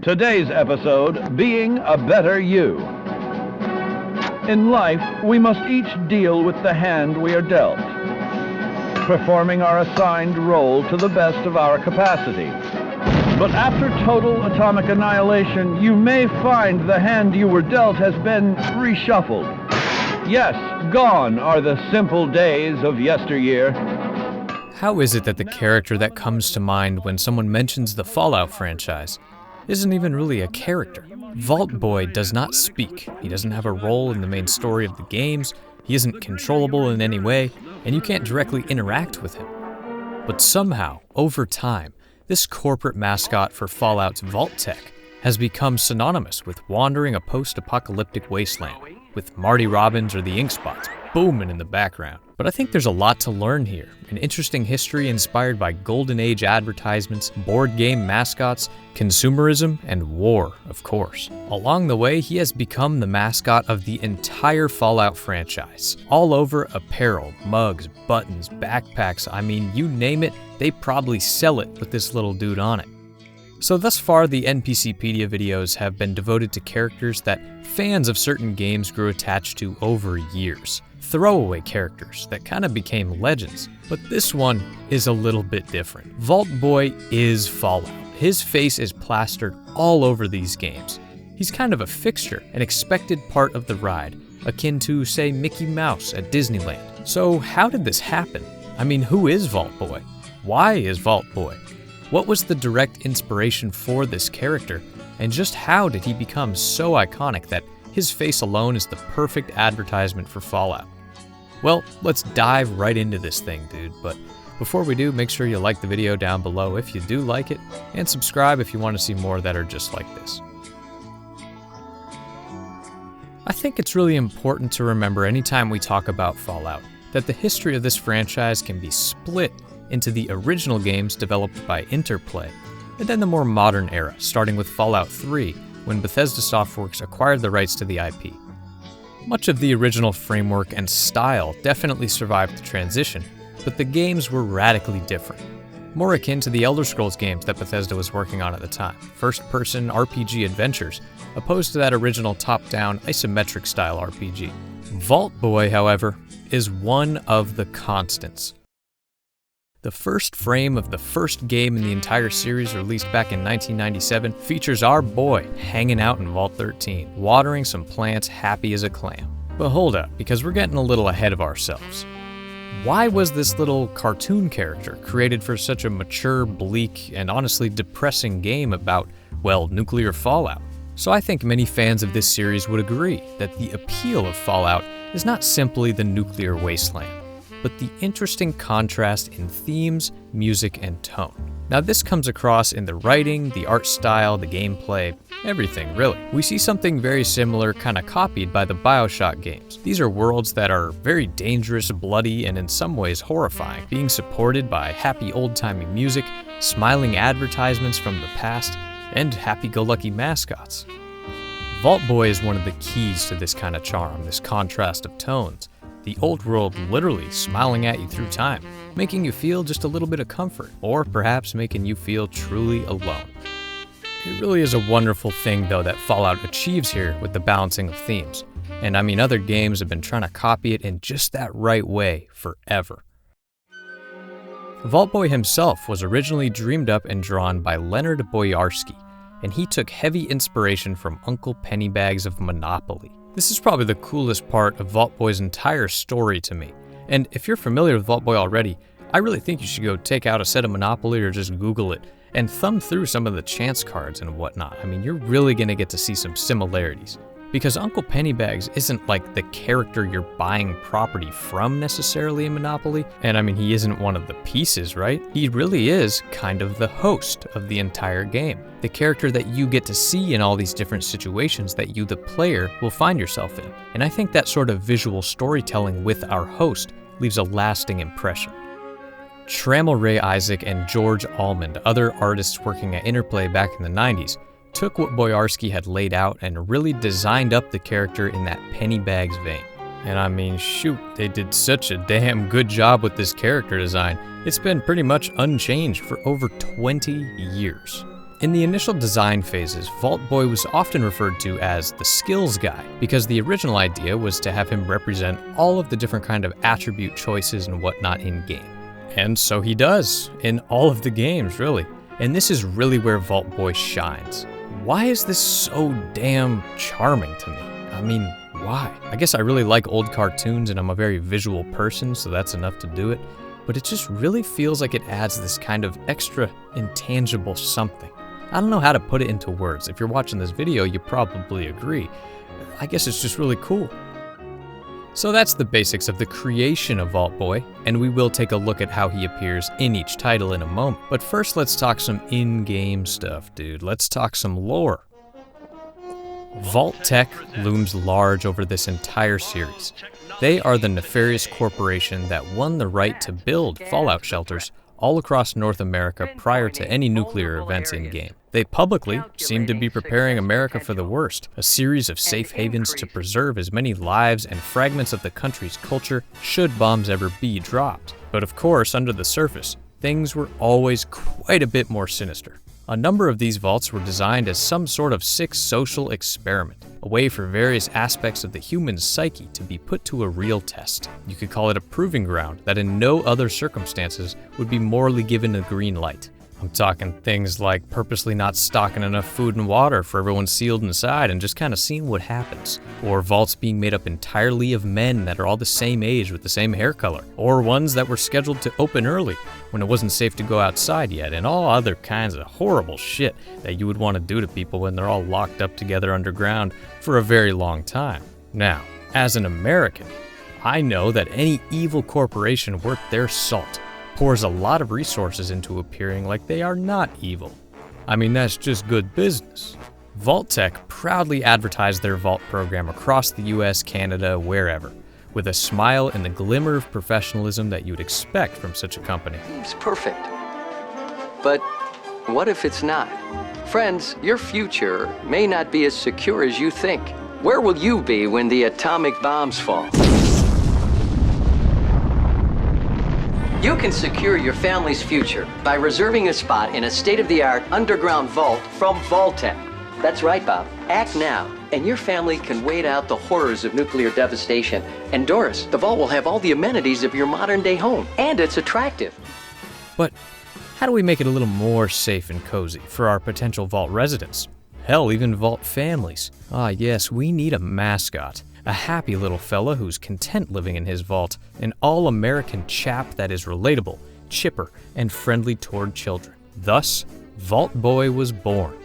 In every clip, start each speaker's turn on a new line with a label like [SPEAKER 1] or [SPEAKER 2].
[SPEAKER 1] Today's episode, Being a Better You. In life, we must each deal with the hand we are dealt, performing our assigned role to the best of our capacity. But after total atomic annihilation, you may find the hand you were dealt has been reshuffled. Yes, gone are the simple days of yesteryear.
[SPEAKER 2] How is it that the character that comes to mind when someone mentions the Fallout franchise isn't even really a character? Vault Boy does not speak. He doesn't have a role in the main story of the games, he isn't controllable in any way, and you can't directly interact with him. But somehow, over time, this corporate mascot for Fallout's Vault Tech has become synonymous with wandering a post-apocalyptic wasteland, with Marty Robbins or the Ink Spots booming in the background. But I think there's a lot to learn here, an interesting history inspired by Golden Age advertisements, board game mascots, consumerism, and war, of course. Along the way, he has become the mascot of the entire Fallout franchise. All over apparel, mugs, buttons, backpacks, I mean, you name it, they probably sell it with this little dude on it. So thus far, the NPCpedia videos have been devoted to characters that fans of certain games grew attached to over years. Throwaway characters that kind of became legends. But this one is a little bit different. Vault Boy is Fallout. His face is plastered all over these games. He's kind of a fixture, an expected part of the ride, akin to, say, Mickey Mouse at Disneyland. So how did this happen? I mean, who is Vault Boy? Why is Vault Boy? What was the direct inspiration for this character? And just how did he become so iconic that his face alone is the perfect advertisement for Fallout? Well, let's dive right into this thing, dude. But before we do, make sure you like the video down below if you do like it, and subscribe if you want to see more that are just like this. I think it's really important to remember anytime we talk about Fallout that the history of this franchise can be split into the original games developed by Interplay, and then the more modern era, starting with Fallout 3, when Bethesda Softworks acquired the rights to the IP. Much of the original framework and style definitely survived the transition, but the games were radically different. More akin to the Elder Scrolls games that Bethesda was working on at the time, first-person RPG adventures, opposed to that original top-down isometric style RPG. Vault Boy, however, is one of the constants. The first frame of the first game in the entire series, released back in 1997, features our boy hanging out in Vault 13, watering some plants happy as a clam. But hold up, because we're getting a little ahead of ourselves. Why was this little cartoon character created for such a mature, bleak, and honestly depressing game about, well, nuclear fallout? So I think many fans of this series would agree that the appeal of Fallout is not simply the nuclear wasteland, but the interesting contrast in themes, music, and tone. Now this comes across in the writing, the art style, the gameplay, everything really. We see something very similar kind of copied by the BioShock games. These are worlds that are very dangerous, bloody, and in some ways horrifying, being supported by happy old-timey music, smiling advertisements from the past, and happy-go-lucky mascots. Vault Boy is one of the keys to this kind of charm, this contrast of tones. The old world literally smiling at you through time, making you feel just a little bit of comfort, or perhaps making you feel truly alone. It really is a wonderful thing though that Fallout achieves here with the balancing of themes. And I mean, other games have been trying to copy it in just that right way forever. Vault Boy himself was originally dreamed up and drawn by Leonard Boyarsky, and he took heavy inspiration from Uncle Pennybags of Monopoly. This is probably the coolest part of Vault Boy's entire story to me. And if you're familiar with Vault Boy already, I really think you should go take out a set of Monopoly or just Google it and thumb through some of the chance cards and whatnot. I mean, you're really gonna get to see some similarities. Because Uncle Pennybags isn't like the character you're buying property from necessarily in Monopoly, and I mean, he isn't one of the pieces, right? He really is kind of the host of the entire game. The character that you get to see in all these different situations that you, the player, will find yourself in. And I think that sort of visual storytelling with our host leaves a lasting impression. Trammell Ray Isaac and George Almond, other artists working at Interplay back in the 90s, took what Boyarsky had laid out and really designed up the character in that Pennybags vein. And I mean, shoot, they did such a damn good job with this character design. It's been pretty much unchanged for over 20 years. In the initial design phases, Vault Boy was often referred to as the skills guy, because the original idea was to have him represent all of the different kind of attribute choices and whatnot in-game. And so he does, in all of the games, really. And this is really where Vault Boy shines. Why is this so damn charming to me? I mean, why? I guess I really like old cartoons and I'm a very visual person, so that's enough to do it. But it just really feels like it adds this kind of extra intangible something. I don't know how to put it into words. If you're watching this video, you probably agree. I guess it's just really cool. So that's the basics of the creation of Vault Boy, and we will take a look at how he appears in each title in a moment. But first, let's talk some in-game stuff, dude. Let's talk some lore. Vault Tech looms large over this entire series. They are the nefarious corporation that won the right to build fallout shelters all across North America prior to any nuclear events in-game. They publicly seem to be preparing America for the worst, a series of safe havens to preserve as many lives and fragments of the country's culture should bombs ever be dropped. But of course, under the surface, things were always quite a bit more sinister. A number of these vaults were designed as some sort of sick social experiment, a way for various aspects of the human psyche to be put to a real test. You could call it a proving ground that in no other circumstances would be morally given a green light. I'm talking things like purposely not stocking enough food and water for everyone sealed inside and just kind of seeing what happens. Or vaults being made up entirely of men that are all the same age with the same hair color. Or ones that were scheduled to open early when it wasn't safe to go outside yet, and all other kinds of horrible shit that you would want to do to people when they're all locked up together underground for a very long time. Now, as an American, I know that any evil corporation worth their salt pours a lot of resources into appearing like they are not evil. I mean, that's just good business. Vault Tech proudly advertised their Vault program across the US, Canada, wherever, with a smile and the glimmer of professionalism that you'd expect from such a company.
[SPEAKER 3] Seems perfect. But what if it's not? Friends, your future may not be as secure as you think. Where will you be when the atomic bombs fall? You can secure your family's future by reserving a spot in a state-of-the-art underground vault from Vault-Tec. That's right, Bob. Act now, and your family can wait out the horrors of nuclear devastation. And Doris, the vault will have all the amenities of your modern-day home, and it's attractive.
[SPEAKER 2] But how do we make it a little more safe and cozy for our potential vault residents? Hell, even vault families. Ah yes, we need a mascot. A happy little fella who's content living in his vault, an all-American chap that is relatable, chipper, and friendly toward children. Thus, Vault Boy was born.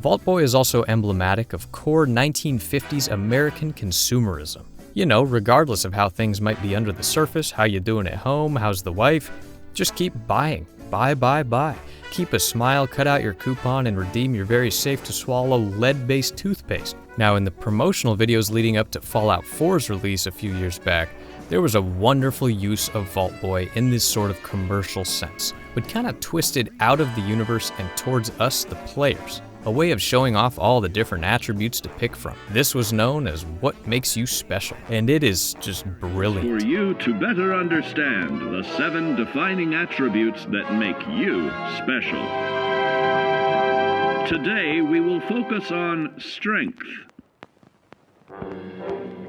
[SPEAKER 2] Vault Boy is also emblematic of core 1950s American consumerism. You know, regardless of how things might be under the surface, how you doing at home, how's the wife, just keep buying. Buy, buy, buy. Keep a smile, cut out your coupon, and redeem your very safe-to-swallow lead-based toothpaste. Now, in the promotional videos leading up to Fallout 4's release a few years back, there was a wonderful use of Vault Boy in this sort of commercial sense, but kind of twisted out of the universe and towards us, the players. A way of showing off all the different attributes to pick from. This was known as what makes you special, and it is just brilliant.
[SPEAKER 1] For you to better understand the 7 defining attributes that make you special. Today we will focus on strength.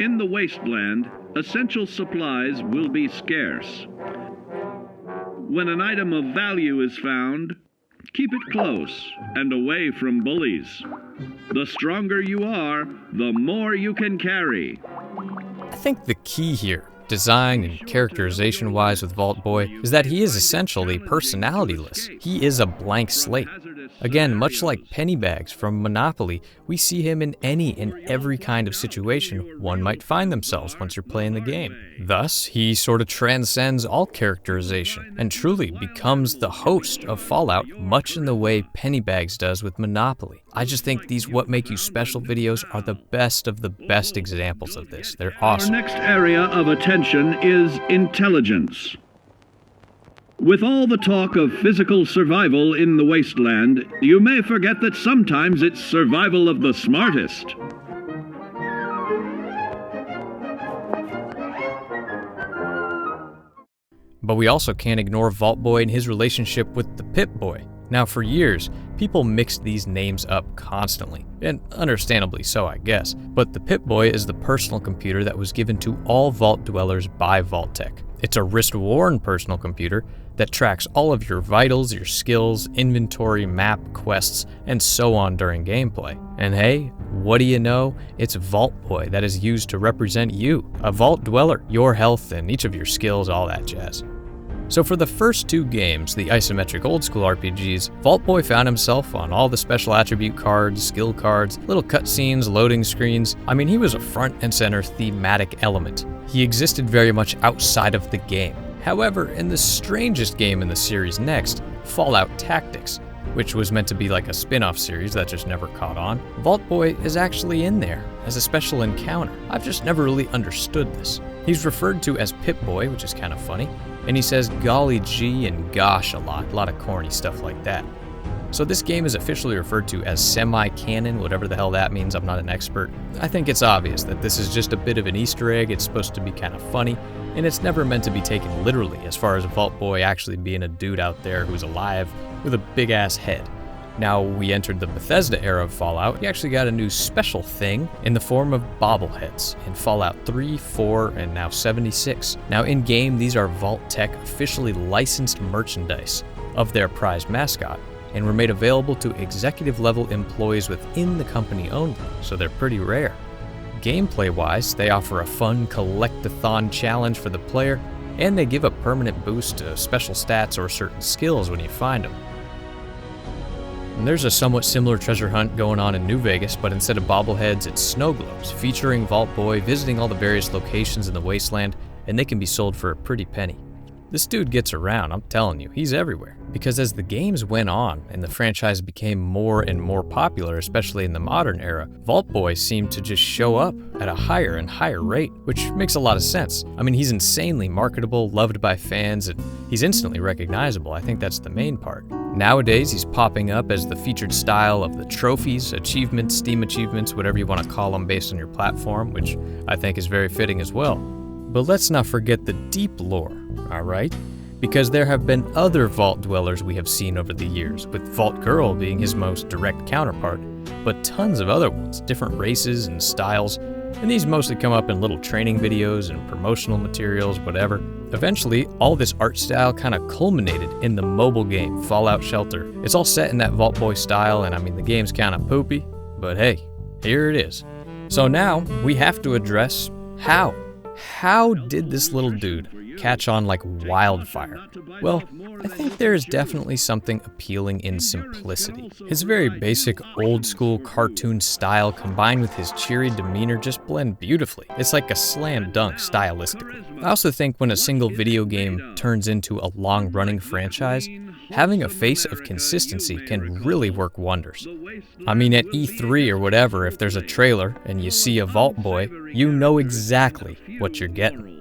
[SPEAKER 1] In the wasteland, essential supplies will be scarce. When an item of value is found, keep it close and away from bullies. The stronger you are, the more you can carry.
[SPEAKER 2] I think the key here, design and characterization-wise with Vault Boy, is that he is essentially personality-less. He is a blank slate. Again, much like Pennybags from Monopoly, we see him in any and every kind of situation one might find themselves once you're playing the game. Thus, he sort of transcends all characterization and truly becomes the host of Fallout, much in the way Pennybags does with Monopoly. I just think these What Make You Special videos are the best of the best examples of this. They're awesome.
[SPEAKER 1] Our next area of attention is intelligence. With all the talk of physical survival in the wasteland, you may forget that sometimes it's survival of the smartest.
[SPEAKER 2] But we also can't ignore Vault Boy and his relationship with the Pip-Boy. Now, for years, people mixed these names up constantly, and understandably so, I guess. But the Pip-Boy is the personal computer that was given to all Vault dwellers by Vault-Tec. It's a wrist-worn personal computer that tracks all of your vitals, your skills, inventory, map, quests, and so on during gameplay. And hey, what do you know? It's Vault Boy that is used to represent you, a Vault dweller, your health, and each of your skills, all that jazz. So for the first 2 games, the isometric old-school RPGs, Vault Boy found himself on all the special attribute cards, skill cards, little cutscenes, loading screens. I mean, he was a front and center thematic element. He existed very much outside of the game. However, in the strangest game in the series next, Fallout Tactics, which was meant to be like a spin-off series that just never caught on, Vault Boy is actually in there as a special encounter. I've just never really understood this. He's referred to as Pip-Boy, which is kind of funny, and he says golly gee and gosh a lot of corny stuff like that. So this game is officially referred to as semi-canon, whatever the hell that means, I'm not an expert. I think it's obvious that this is just a bit of an Easter egg, it's supposed to be kind of funny, and it's never meant to be taken literally as far as Vault Boy actually being a dude out there who's alive with a big ass head. Now we entered the Bethesda era of Fallout, we actually got a new special thing in the form of bobbleheads in Fallout 3, 4, and now 76. Now in-game, these are Vault-Tec officially licensed merchandise of their prized mascot, and were made available to executive-level employees within the company only, so they're pretty rare. Gameplay-wise, they offer a fun collect-a-thon challenge for the player, and they give a permanent boost to special stats or certain skills when you find them. And there's a somewhat similar treasure hunt going on in New Vegas, but instead of bobbleheads, it's snow globes, featuring Vault Boy visiting all the various locations in the wasteland, and they can be sold for a pretty penny. This dude gets around, I'm telling you, he's everywhere. Because as the games went on and the franchise became more and more popular, especially in the modern era, Vault Boy seemed to just show up at a higher and higher rate, which makes a lot of sense. I mean, he's insanely marketable, loved by fans, and he's instantly recognizable. I think that's the main part. Nowadays, he's popping up as the featured style of the trophies, achievements, Steam achievements, whatever you want to call them based on your platform, which I think is very fitting as well. But let's not forget the deep lore, alright? Because there have been other Vault dwellers we have seen over the years, with Vault Girl being his most direct counterpart, but tons of other ones, different races and styles, and these mostly come up in little training videos and promotional materials, whatever. Eventually, all this art style kind of culminated in the mobile game, Fallout Shelter. It's all set in that Vault Boy style, and I mean, the game's kind of poopy, but hey, here it is. So now, we have to address how. How did this little dude catch on like wildfire? Well, I think there is definitely something appealing in simplicity. His very basic old-school cartoon style combined with his cheery demeanor just blend beautifully. It's like a slam dunk stylistically. I also think when a single video game turns into a long-running franchise, having a face of consistency can really work wonders. I mean, at E3 or whatever, if there's a trailer and you see a Vault Boy, you know exactly what you're getting.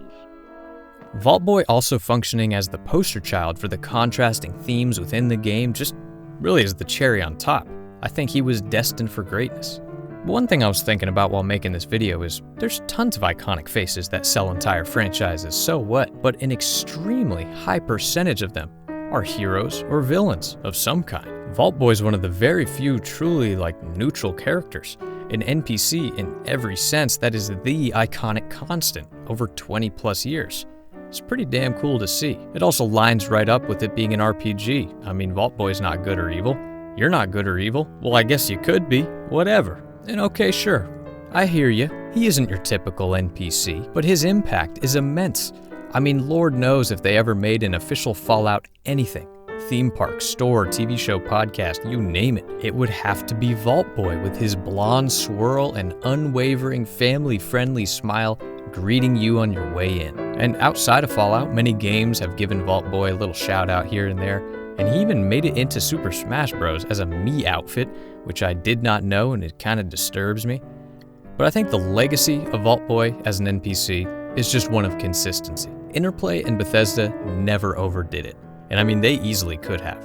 [SPEAKER 2] Vault Boy also functioning as the poster child for the contrasting themes within the game just really is the cherry on top. I think he was destined for greatness. One thing I was thinking about while making this video is there's tons of iconic faces that sell entire franchises, so what? But an extremely high percentage of them are heroes or villains of some kind. Vault Boy is one of the very few truly neutral characters, an NPC in every sense that is the iconic constant over 20 plus years. It's pretty damn cool to see. It also lines right up with it being an RPG. I mean, Vault Boy's not good or evil. You're not good or evil. Well, I guess you could be. Whatever. And okay, sure. I hear you. He isn't your typical NPC, but his impact is immense. I mean, Lord knows if they ever made an official Fallout anything. Theme park, store, TV show, podcast, you name it. It would have to be Vault Boy with his blonde swirl and unwavering family-friendly smile greeting you on your way in. And outside of Fallout, many games have given Vault Boy a little shout out here and there, and he even made it into Super Smash Bros. As a Mii outfit, which I did not know and it kind of disturbs me. But I think the legacy of Vault Boy as an NPC is just one of consistency. Interplay and Bethesda never overdid it. And I mean, they easily could have.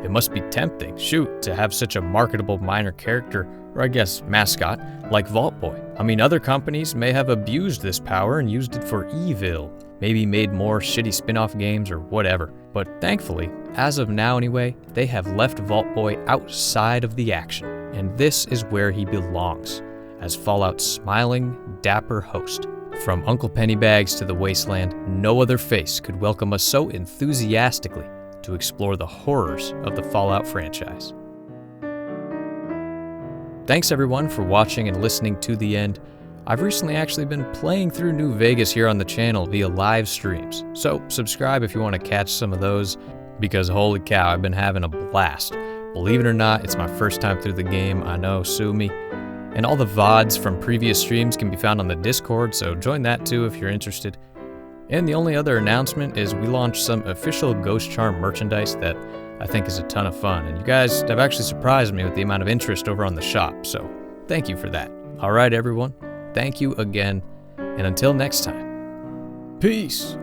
[SPEAKER 2] It must be tempting, shoot, to have such a marketable minor character, or I guess mascot, like Vault Boy. I mean, other companies may have abused this power and used it for evil. maybe made more shitty spin-off games or whatever. But thankfully, as of now anyway, they have left Vault Boy outside of the action, and this is where he belongs, as Fallout's smiling, dapper host. From Uncle Pennybags to the Wasteland, no other face could welcome us so enthusiastically to explore the horrors of the Fallout franchise. Thanks everyone for watching and listening to the end. I've recently actually been playing through New Vegas here on the channel via live streams, so subscribe if you want to catch some of those, because holy cow, I've been having a blast. Believe it or not, it's my first time through the game, I know, sue me. And all the VODs from previous streams can be found on the Discord, so join that too if you're interested. And the only other announcement is we launched some official Ghost Charm merchandise that I think is a ton of fun, and you guys have actually surprised me with the amount of interest over on the shop, so thank you for that. Alright everyone, thank you again, and until next time, peace!